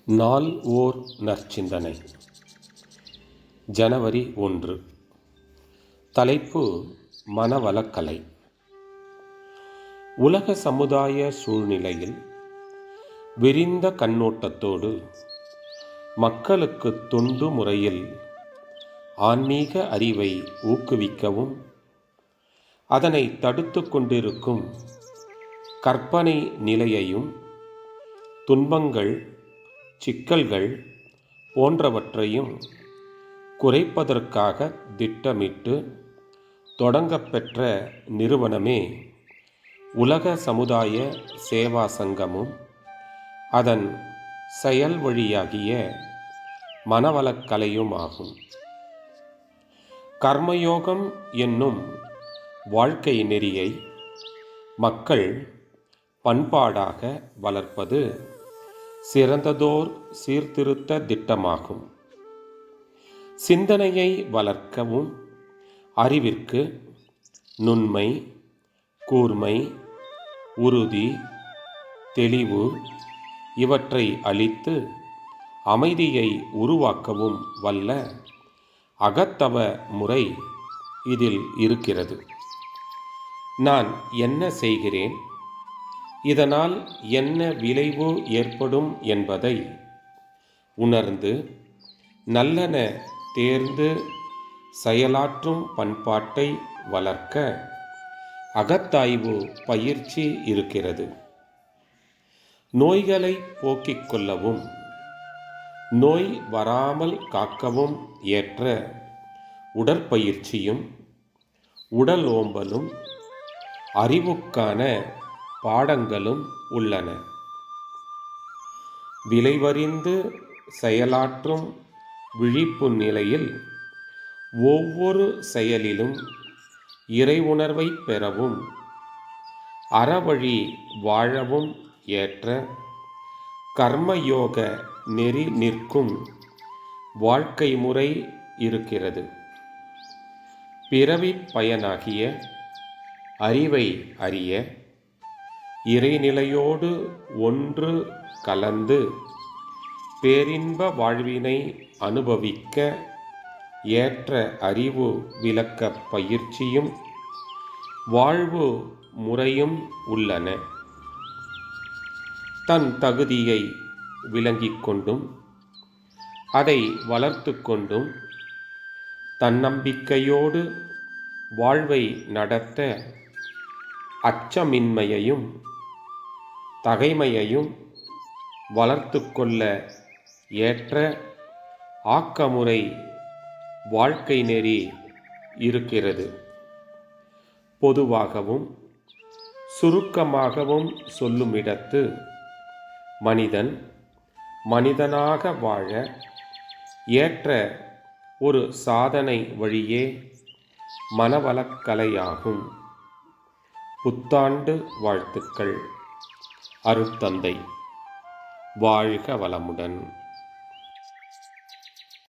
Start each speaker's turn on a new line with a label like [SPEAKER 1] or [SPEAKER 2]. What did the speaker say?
[SPEAKER 1] நாள் ஓர் நற்சிந்தனை. ஜனவரி 1. தலைப்பு மனவளக்கலை. உலக சமுதாய சூழ்நிலையில் விரிந்த கண்ணோட்டத்தோடு மக்களுக்கு தொண்டு முறையில் ஆன்மீக அறிவை ஊக்குவிக்கவும், அதனை தடுத்து கொண்டிருக்கும் கற்பனை நிலையையும், துன்பங்கள், சிக்கல்கள் போன்றவற்றையும் குறைப்பதற்காக திட்டமிட்டு தொடங்கப்பெற்ற நிறுவனமே உலக சமுதாய சேவா சங்கமும் அதன் செயல் வழியாகிய மனவளக்கலையும் ஆகும். கர்மயோகம் என்னும் வாழ்க்கை நெறியை மக்கள் பண்பாடாக வளர்ப்பது சிறந்ததோர் சீர்திருத்த திட்டமாகும். சிந்தனையை வளர்க்கவும், அறிவிற்கு நுண்மை, கூர்மை, உறுதி, தெளிவு இவற்றை அளித்து அமைதியை உருவாக்கவும் வல்ல அகத்தவ முறை இதில் இருக்கிறது. நான் என்ன செய்கிறேன், இதனால் என்ன விளைவு ஏற்படும் என்பதை உணர்ந்து நல்லன தேர்ந்து செயலாற்றும் பண்பாட்டை வளர்க்க அகத்தாய்வு பயிற்சி இருக்கிறது. நோய்களை போக்கிக் கொள்ளவும், நோய் வராமல் காக்கவும் ஏற்ற உடற்பயிற்சியும் உடல் ஓம்பலும் அறிவுக்கான பாடங்களும் உள்ளன. விளைவறிந்து செயலாற்றும் விழிப்பு நிலையில் ஒவ்வொரு செயலிலும் இறை உணர்வை பெறவும், அறவழி வாழவும் ஏற்ற கர்மயோக நெறி நிற்கும் வாழ்க்கை முறை இருக்கிறது. பிறவி பயனாகிய அறிவை அறிய, இறைநிலையோடு ஒன்று கலந்து பேரின்ப வாழ்வினை அனுபவிக்க ஏற்ற அறிவு விளக்க பயிற்சியும் வாழ்வு முறையும் உள்ளன. தன் தகுதியை விளங்கிக் கொண்டும் அதை வளர்த்து கொண்டும் தன்னம்பிக்கையோடு வாழ்வை நடத்த அச்சமின்மையையும் தகைமையையும் வளர்த்து கொள்ள ஏற்ற ஆக்கமுறை வாழ்க்கை நெறி இருக்கிறது. பொதுவாகவும் சுருக்கமாகவும் சொல்லுமிடத்து, மனிதன் மனிதனாக வாழ ஏற்ற ஒரு சாதனை வழியே மனவளக்கலையாகும். புத்தாண்டு வாழ்த்துக்கள். அருட்தந்தை. வாழ்க வளமுடன்.